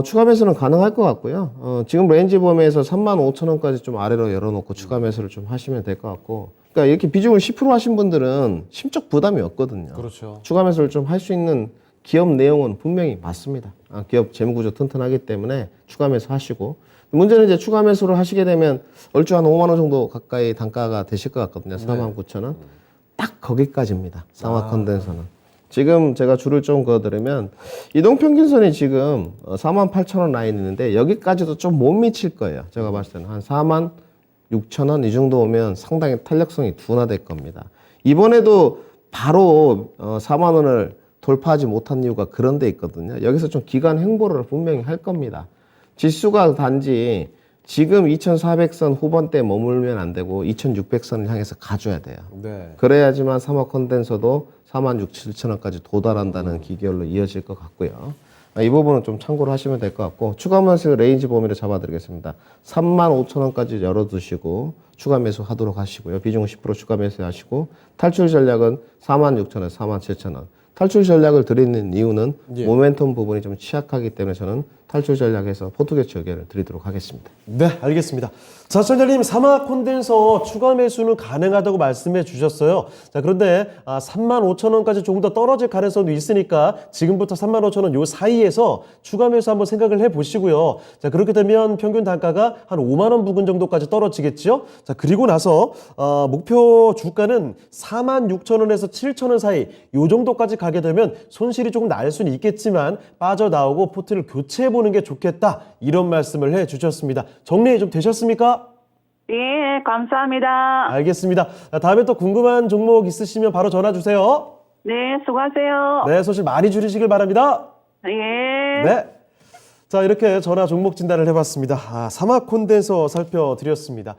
추가 매수는 가능할 것 같고요. 지금 레인지 범위에서 35,000원까지 좀 아래로 열어놓고 추가 매수를 좀 하시면 될 것 같고 그러니까 이렇게 비중을 10% 하신 분들은 심적 부담이 없거든요. 그렇죠. 추가 매수를 좀 할 수 있는 기업 내용은 분명히 맞습니다. 기업 재무구조 튼튼하기 때문에 추가 매수 하시고 문제는 이제 추가 매수를 하시게 되면 얼추 한 5만 원 정도 가까이 단가가 되실 것 같거든요. 49,000원. 딱 거기까지입니다. 사막 컨덴서는. 지금 제가 줄을 좀 그어드리면 이동평균선이 지금 48,000원 라인 있는데 여기까지도 좀 못 미칠 거예요. 제가 봤을 때는 한 46,000원 이 정도 오면 상당히 탄력성이 둔화될 겁니다. 이번에도 바로 4만 원을 돌파하지 못한 이유가 그런 데 있거든요. 여기서 좀 기간 횡보를 분명히 할 겁니다. 지수가 단지 지금 2,400선 후반대에 머물면 안 되고 2,600선을 향해서 가줘야 돼요. 네. 그래야지만 사막 컨덴서도 46,000원까지 도달한다는 기결로 이어질 것 같고요. 이 부분은 좀 참고를 하시면 될 것 같고 추가 매수 레인지 범위를 잡아드리겠습니다. 35,000원까지 열어두시고 추가 매수 하도록 하시고요. 비중은 10% 추가 매수하시고 탈출 전략은 46,000원, 47,000원. 탈출 전략을 드리는 이유는 예. 모멘텀 부분이 좀 취약하기 때문에 저는 탈출 전략에서 포트게치 의견을 드리도록 하겠습니다. 네, 알겠습니다. 자, 시청자님, 사막 콘덴서 추가 매수는 가능하다고 말씀해 주셨어요. 자, 그런데 35,000원까지 조금 더 떨어질 가능성도 있으니까 지금부터 35,000원 요 사이에서 추가 매수 한번 생각을 해 보시고요. 자, 그렇게 되면 평균 단가가 한 5만 원 부근 정도까지 떨어지겠죠. 자, 그리고 나서 목표 주가는 46,000원에서 7,000원 사이 요 정도까지 가게 되면 손실이 조금 날 수는 있겠지만 빠져나오고 포트를 교체해 보는 게 좋겠다. 이런 말씀을 해 주셨습니다. 정리 좀 되셨습니까? 예, 감사합니다. 알겠습니다. 다음에 또 궁금한 종목 있으시면 바로 전화 주세요. 네, 수고하세요. 네, 소식 많이 줄이시길 바랍니다. 예. 네. 자, 이렇게 전화 종목 진단을 해봤습니다. 사막 콘덴서 살펴드렸습니다.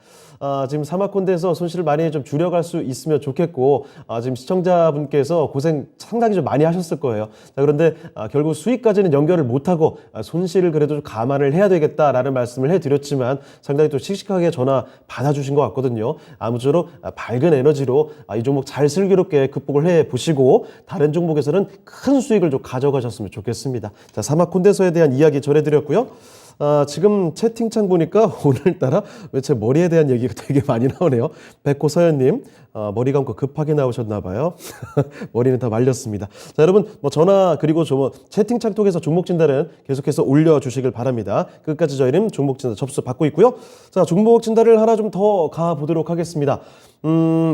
지금 사막 콘덴서 손실을 많이 좀 줄여갈 수 있으면 좋겠고, 지금 시청자분께서 고생 상당히 좀 많이 하셨을 거예요. 자, 그런데 결국 수익까지는 연결을 못하고 손실을 그래도 좀 감안을 해야 되겠다라는 말씀을 해드렸지만 상당히 또 씩씩하게 전화 받아주신 것 같거든요. 아무쪼록 밝은 에너지로 이 종목 잘 슬기롭게 극복을 해보시고 다른 종목에서는 큰 수익을 좀 가져가셨으면 좋겠습니다. 자, 사막 콘덴서에 대한 이야기 전해드렸고요. 지금 채팅창 보니까 오늘따라 왜 제 머리에 대한 얘기가 되게 많이 나오네요. 백호서연님, 머리 감고 급하게 나오셨나봐요. 머리는 다 말렸습니다. 자, 여러분, 전화 그리고 채팅창 통해서 종목 진단은 계속해서 올려주시길 바랍니다. 끝까지 저희는 종목 진단 접수 받고 있고요. 자, 종목 진단을 하나 좀 더 가보도록 하겠습니다.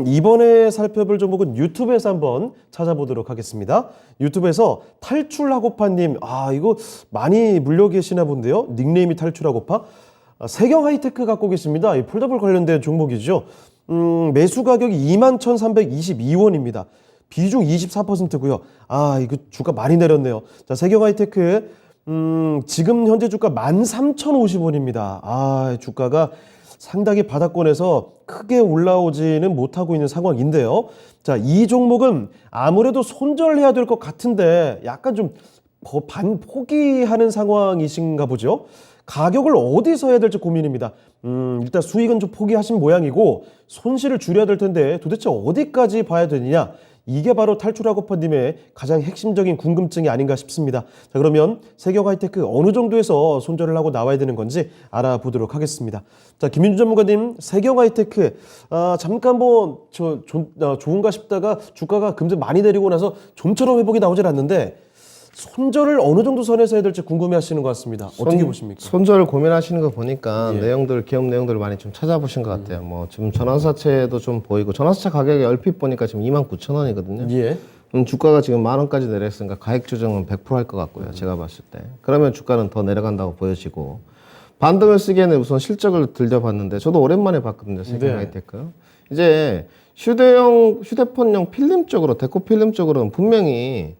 이번에 살펴볼 종목은 유튜브에서 한번 찾아보도록 하겠습니다. 유튜브에서 탈출하고파님, 이거 많이 물려 계시나 본데요. 닉네임이 탈출하고파. 세경 하이테크 갖고 계십니다. 이 폴더블 관련된 종목이죠. 매수 가격이 21,322원입니다. 비중 24%고요. 이거 주가 많이 내렸네요. 자, 세경 하이테크, 지금 현재 주가 13,050원입니다. 주가가 상당히 바닥권에서 크게 올라오지는 못하고 있는 상황인데요. 자, 이 종목은 아무래도 손절해야 될 것 같은데 약간 좀 포기하는 상황이신가 보죠. 가격을 어디서 해야 될지 고민입니다. 일단 수익은 좀 포기하신 모양이고 손실을 줄여야 될 텐데 도대체 어디까지 봐야 되느냐. 이게 바로 탈출하고파님의 가장 핵심적인 궁금증이 아닌가 싶습니다. 자, 그러면 세경 하이테크 어느 정도에서 손절을 하고 나와야 되는 건지 알아보도록 하겠습니다. 자, 김민주 전문가님, 세경 하이테크 잠깐 좋은가 싶다가 주가가 금세 많이 내리고 나서 좀처럼 회복이 나오질 않는데 손절을 어느 정도 선에서 해야 될지 궁금해하시는 것 같습니다. 어떻게 보십니까? 손절을 고민하시는 거 보니까 예. 기업 내용들을 많이 좀 찾아보신 것 같아요. 지금 전환사채도 좀 보이고 전환사채 가격이 얼핏 보니까 지금 29,000원이거든요. 예. 주가가 지금 10,000원까지 내렸으니까 가액 조정은 100% 할 것 같고요. 제가 봤을 때. 그러면 주가는 더 내려간다고 보여지고 반등을 쓰기에는 우선 실적을 들려봤는데 저도 오랜만에 봤거든요. 세경 네. 하이테크. 이제 휴대폰용 필름 쪽으로 데코 필름 쪽으로는 분명히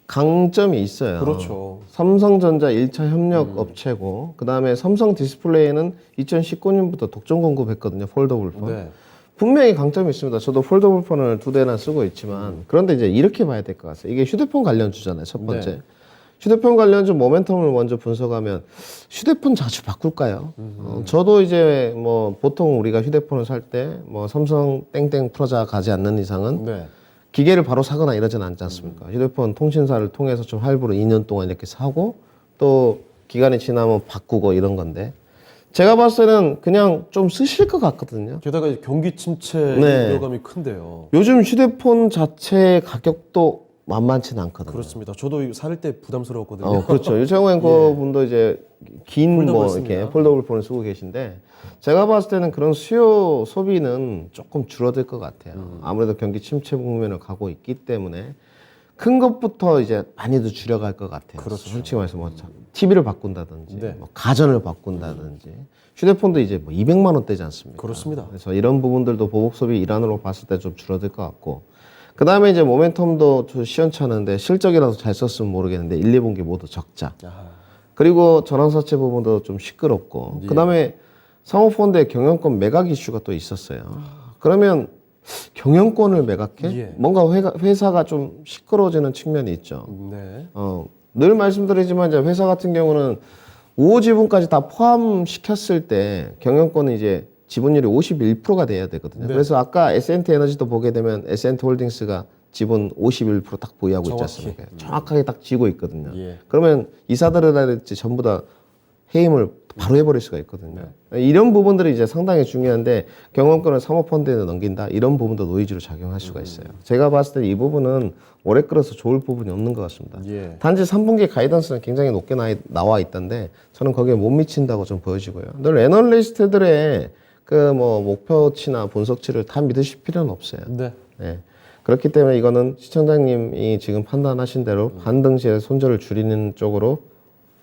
강점이 있어요. 그렇죠. 삼성전자 1차 협력 업체고 그다음에 삼성 디스플레이는 2019년부터 독점 공급했거든요. 폴더블 폰. 네. 분명히 강점이 있습니다. 저도 폴더블 폰을 2대나 쓰고 있지만 그런데 이제 이렇게 봐야 될 것 같아요. 이게 휴대폰 관련주잖아요. 첫 번째. 네. 휴대폰 관련주 모멘텀을 먼저 분석하면 휴대폰 자주 바꿀까요? 저도 이제 보통 우리가 휴대폰을 살 때 삼성 땡땡 프로자 가지 않는 이상은 네. 기계를 바로 사거나 이러진 않지 않습니까? 휴대폰 통신사를 통해서 좀 할부로 2년 동안 이렇게 사고 또 기간이 지나면 바꾸고 이런 건데 제가 봤을 때는 그냥 좀 쓰실 것 같거든요. 게다가 경기 침체 네. 우려감이 큰데요. 요즘 휴대폰 자체 가격도 만만치는 않거든요. 그렇습니다. 저도 이거 살 때 부담스러웠거든요. 그렇죠. 유창호 앵커 분도 이제 긴 폴더블 이렇게 씁니다. 폴더블 폰을 쓰고 계신데 제가 봤을 때는 그런 수요 소비는 조금 줄어들 것 같아요. 아무래도 경기 침체 국면을 가고 있기 때문에 큰 것부터 이제 많이도 줄여갈 것 같아요. 그렇죠. 솔직히 말해서 TV를 바꾼다든지 네. 가전을 바꾼다든지 휴대폰도 이제 200만 원대지 않습니까? 그렇습니다. 그래서 이런 부분들도 보복 소비 일환으로 봤을 때 좀 줄어들 것 같고 그 다음에 이제 모멘텀도 좀 시원찮은데 실적이라도 잘 썼으면 모르겠는데 1, 2분기 모두 적자. 그리고 전환사채 부분도 좀 시끄럽고 그 다음에 상호펀드의 경영권 매각 이슈가 또 있었어요. 그러면 경영권을 매각해? 예. 뭔가 회사가 좀 시끄러워지는 측면이 있죠. 네. 늘 말씀드리지만 이제 회사 같은 경우는 우호 지분까지 다 포함시켰을 때 경영권은 이제 지분율이 51%가 돼야 되거든요. 네. 그래서 아까 S&T 에너지도 보게 되면 S&T 홀딩스가 지분 51%딱 보유하고 있지 정확히. 않습니까? 정확하게 딱 쥐고 있거든요. 예. 그러면 이사들이라든지 전부 다 해임을 바로 해버릴 수가 있거든요. 이런 부분들이 이제 상당히 중요한데 경영권을 사모펀드에 넘긴다 이런 부분도 노이즈로 작용할 수가 있어요. 제가 봤을 때 이 부분은 오래 끌어서 좋을 부분이 없는 것 같습니다. 예. 단지 3분기 가이던스는 굉장히 높게 나와 있던데 저는 거기에 못 미친다고 좀 보여지고요. 늘 애널리스트들의 그 뭐 목표치나 분석치를 다 믿으실 필요는 없어요. 네. 네. 그렇기 때문에 이거는 시청자님이 지금 판단하신 대로 반등 시에 손절을 줄이는 쪽으로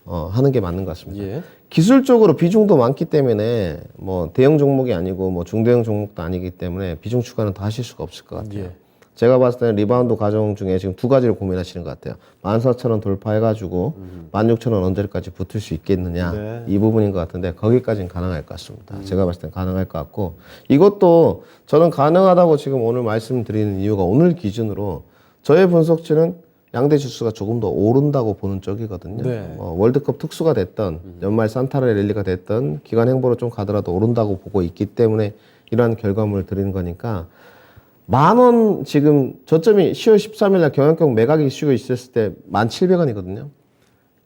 하는 게 맞는 것 같습니다. 예. 기술적으로 비중도 많기 때문에 뭐 대형 종목이 아니고 뭐 중대형 종목도 아니기 때문에 비중 추가는 더 하실 수가 없을 것 같아요. 예. 제가 봤을 때는 리바운드 과정 중에 지금 두 가지를 고민하시는 것 같아요. 14,000원 돌파해가지고 16,000원 언제까지 붙을 수 있겠느냐 네. 이 부분인 것 같은데 거기까지는 가능할 것 같습니다. 제가 봤을 땐 가능할 것 같고 이것도 저는 가능하다고 지금 오늘 말씀드리는 이유가 오늘 기준으로 저의 분석치는 양대 지수가 조금 더 오른다고 보는 쪽이거든요. 네. 월드컵 특수가 됐던 연말 산타레 랠리가 됐던 기간 행보로 좀 가더라도 오른다고 보고 있기 때문에 이러한 결과물을 드리는 거니까 10,000원 지금 저점이 10월 13일 날 경영권 매각이 이슈가 있었을 때 1,700원이거든요.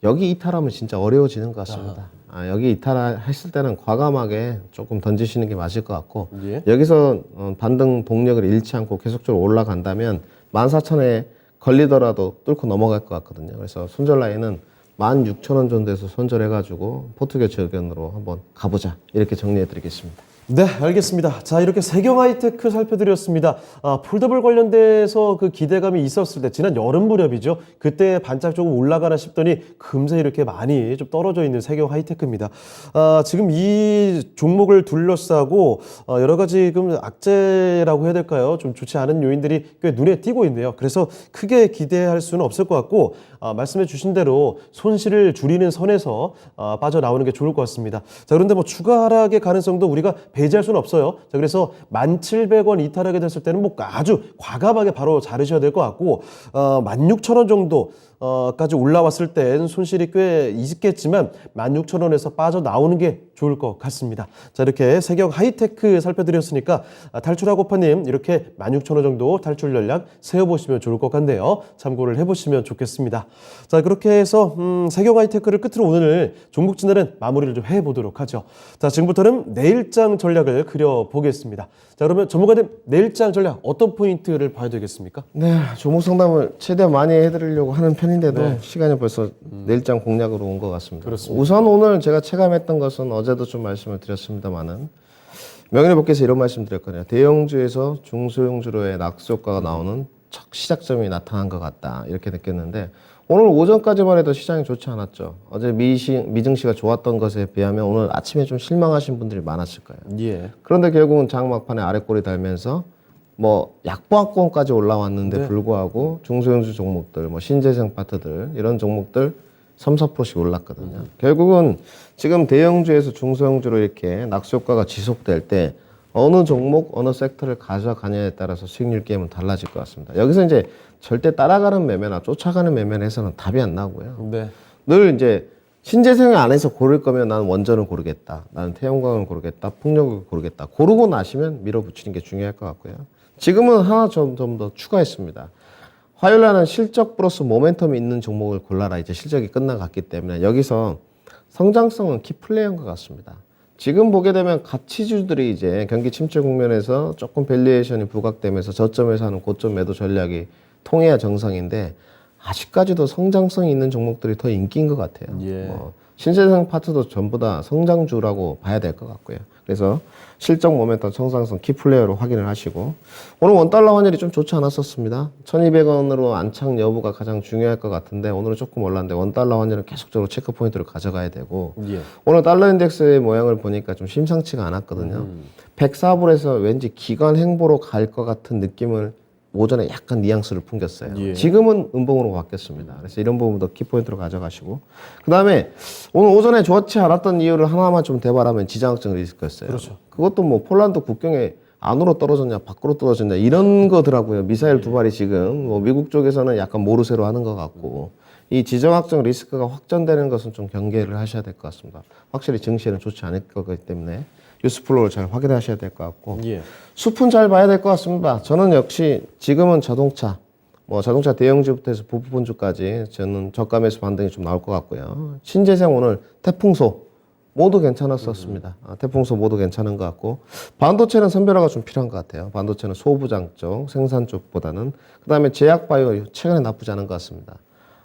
여기 이탈하면 진짜 어려워지는 것 같습니다. 여기 이탈했을 때는 과감하게 조금 던지시는 게 맞을 것 같고 예. 여기서 반등 동력을 잃지 않고 계속적으로 올라간다면 14,000원에 걸리더라도 뚫고 넘어갈 것 같거든요. 그래서 손절 라인은 16,000원 정도에서 손절해가지고 포트교체 의견으로 한번 가보자 이렇게 정리해드리겠습니다. 네, 알겠습니다. 자, 이렇게 세경 하이테크 살펴드렸습니다. 폴더블 관련돼서 그 기대감이 있었을 때, 지난 여름 무렵이죠. 그때 반짝 조금 올라가나 싶더니 금세 이렇게 많이 좀 떨어져 있는 세경 하이테크입니다. 지금 이 종목을 둘러싸고 여러 가지 악재라고 해야 될까요? 좀 좋지 않은 요인들이 꽤 눈에 띄고 있네요. 그래서 크게 기대할 수는 없을 것 같고, 말씀해 주신 대로 손실을 줄이는 선에서 빠져나오는 게 좋을 것 같습니다. 자, 그런데 뭐 추가 하락의 가능성도 우리가 배제할 수는 없어요. 자, 그래서 1,700원 이탈하게 됐을 때는 뭐 아주 과감하게 바로 자르셔야 될 것 같고, 16,000원 정도 까지 올라왔을 땐 손실이 꽤 있겠지만 16,000원에서 빠져나오는 게 좋을 것 같습니다. 자, 이렇게 세경 하이테크 살펴드렸으니까 탈출하고파님 이렇게 16,000원 정도 탈출 전략 세워보시면 좋을 것 같네요. 참고를 해보시면 좋겠습니다. 자, 그렇게 해서 세경 하이테크를 끝으로 오늘 종목 진단은 마무리를 좀 해보도록 하죠. 자, 지금부터는 내일장 전략을 그려보겠습니다. 자, 그러면 전문가님 내일장 전략 어떤 포인트를 봐야 되겠습니까? 네, 종목 상담을 최대한 많이 해드리려고 하는 편인데도 네. 시간이 벌써 내일장 공략으로 온 것 같습니다. 그렇습니다. 우선 오늘 제가 체감했던 것은 어제도 좀 말씀을 드렸습니다만은 명예회복께서 이런 말씀 드렸거든요. 대형주에서 중소형주로의 낙수 효과가 나오는 첫 시작점이 나타난 것 같다 이렇게 느꼈는데 오늘 오전까지만 해도 시장이 좋지 않았죠. 어제 미증시가 좋았던 것에 비하면 오늘 아침에 좀 실망하신 분들이 많았을 거예요. 예. 그런데 결국은 장 막판에 아래꼬리 달면서 뭐 약보합권까지 올라왔는데 네. 불구하고 중소형주 종목들, 뭐 신재생 파트들 이런 종목들 3, 4%씩 올랐거든요. 결국은 지금 대형주에서 중소형주로 이렇게 낙수 효과가 지속될 때 어느 종목, 어느 섹터를 가져가냐에 따라서 수익률 게임은 달라질 것 같습니다. 여기서 이제 절대 따라가는 매매나 쫓아가는 매매에서는 답이 안 나고요. 네. 늘 이제 신재생 안에서 고를 거면 나는 원전을 고르겠다. 나는 태양광을 고르겠다. 풍력을 고르겠다. 고르고 나시면 밀어붙이는 게 중요할 것 같고요. 지금은 하나 좀 더 추가했습니다. 화요일날은 실적 플러스 모멘텀이 있는 종목을 골라라. 이제 실적이 끝나갔기 때문에 여기서 성장성은 키플레이인 것 같습니다. 지금 보게 되면 가치주들이 이제 경기 침체 국면에서 조금 밸류에이션이 부각되면서 저점에서 하는 고점 매도 전략이 통해야 정상인데 아직까지도 성장성이 있는 종목들이 더 인기인 것 같아요. 예. 신재생 파트도 전부 다 성장주라고 봐야 될 것 같고요. 그래서 실적 모멘텀 성장성 키플레이어로 확인을 하시고 오늘 원달러 환율이 좀 좋지 않았었습니다. 1,200원으로 안착 여부가 가장 중요할 것 같은데 오늘은 조금 올랐는데 원달러 환율은 계속적으로 체크 포인트를 가져가야 되고 예. 오늘 달러 인덱스의 모양을 보니까 좀 심상치가 않았거든요. 104불에서 왠지 기관 행보로 갈 것 같은 느낌을 오전에 약간 뉘앙스를 풍겼어요. 예. 지금은 음봉으로 바뀌었습니다. 그래서 이런 부분도 키포인트로 가져가시고 그 다음에 오늘 오전에 좋지 않았던 이유를 하나만 좀 대발하면 지정학적 리스크였어요. 그렇죠. 그것도 뭐 폴란드 국경에 안으로 떨어졌냐 밖으로 떨어졌냐 이런 거더라고요. 미사일 두 발이 지금 뭐 미국 쪽에서는 약간 모르쇠로 하는 것 같고 이 지정학적 리스크가 확전되는 것은 좀 경계를 하셔야 될 것 같습니다. 확실히 증시는 좋지 않을 거기 때문에 뉴스플로우를 잘 확인하셔야 될 것 같고 예. 숲은 잘 봐야 될 것 같습니다. 저는 역시 지금은 자동차, 자동차 대형주부터 해서 부품주까지 저는 저가 매수 반등이 좀 나올 것 같고요. 신재생 오늘 태풍소 모두 괜찮았었습니다. 태풍소 모두 괜찮은 것 같고 반도체는 선별화가 좀 필요한 것 같아요. 반도체는 소부장 쪽, 생산 쪽보다는 그다음에 제약바이오 최근에 나쁘지 않은 것 같습니다.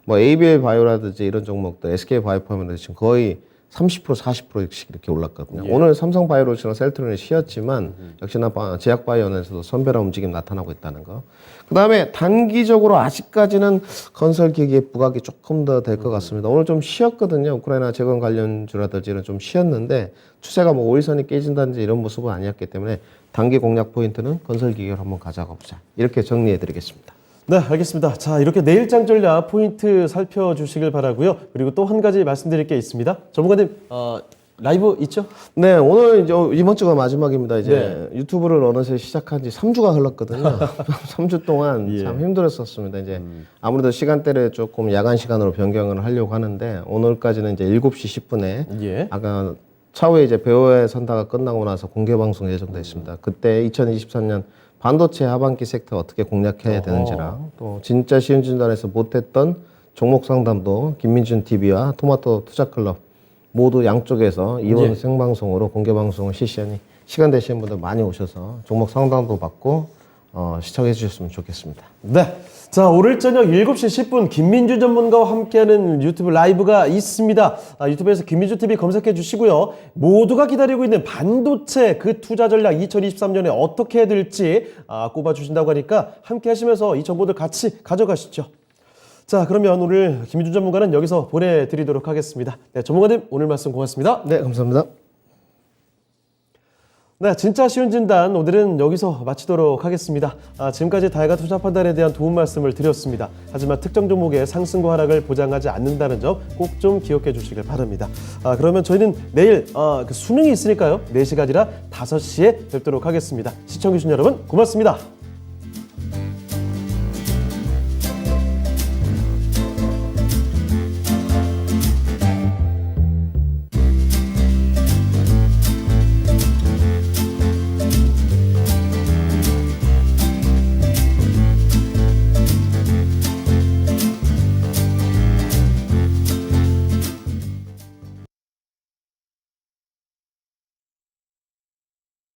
ABL 바이오라든지 이런 종목도 SK 바이오팜이라든지 지금 거의 30% 40%씩 이렇게 올랐거든요. 예. 오늘 삼성 바이오로지랑 셀트론이 쉬었지만 역시나 제약 바이오에서도 선별화 움직임 나타나고 있다는 거. 그다음에 단기적으로 아직까지는 건설 기기의 부각이 조금 더 될 것 같습니다. 오늘 좀 쉬었거든요. 우크라이나 재건 관련주라든지 이런 좀 쉬었는데 추세가 5일선이 깨진다든지 이런 모습은 아니었기 때문에 단기 공략 포인트는 건설 기기를 한번 가져가 보자. 이렇게 정리해 드리겠습니다. 네, 알겠습니다. 자, 이렇게 내일장 전략 포인트 살펴주시길 바라고요. 그리고 또 한 가지 말씀드릴 게 있습니다. 전문가님, 라이브 있죠? 네, 오늘 이제 이번 주가 마지막입니다. 이제 유튜브를 어느새 시작한 지 3주가 흘렀거든요. 3주 동안 참 힘들었었습니다. 이제 아무래도 시간대를 조금 야간 시간으로 변경을 하려고 하는데 오늘까지는 이제 7시 10분에 예. 아까 차후에 이제 배우의 선다가 끝나고 나서 공개 방송 예정돼 있습니다. 그때 2023년 반도체 하반기 섹터 어떻게 공략해야 되는지랑 또 진짜 쉬운 진단에서 못했던 종목 상담도 김민준 TV와 토마토 투자클럽 모두 양쪽에서 이원 생방송으로 공개 방송을 실시하니 시간 되시는 분들 많이 오셔서 종목 상담도 받고 시청해 주셨으면 좋겠습니다. 네. 자, 오늘 저녁 7시 10분 김민주 전문가와 함께하는 유튜브 라이브가 있습니다. 유튜브에서 김민주 TV 검색해 주시고요. 모두가 기다리고 있는 반도체 그 투자 전략 2023년에 어떻게 해야 될지 꼽아 주신다고 하니까 함께 하시면서 이 정보들 같이 가져가시죠. 자, 그러면 오늘 김민주 전문가는 여기서 보내드리도록 하겠습니다. 네, 전문가님 오늘 말씀 고맙습니다. 네, 감사합니다. 네, 진짜 쉬운 진단 오늘은 여기서 마치도록 하겠습니다. 지금까지 다양한 투자 판단에 대한 도움 말씀을 드렸습니다. 하지만 특정 종목의 상승과 하락을 보장하지 않는다는 점 꼭 좀 기억해 주시길 바랍니다. 그러면 저희는 내일 그 수능이 있으니까요. 4시가 아니라 5시에 뵙도록 하겠습니다. 시청해주신 여러분 고맙습니다.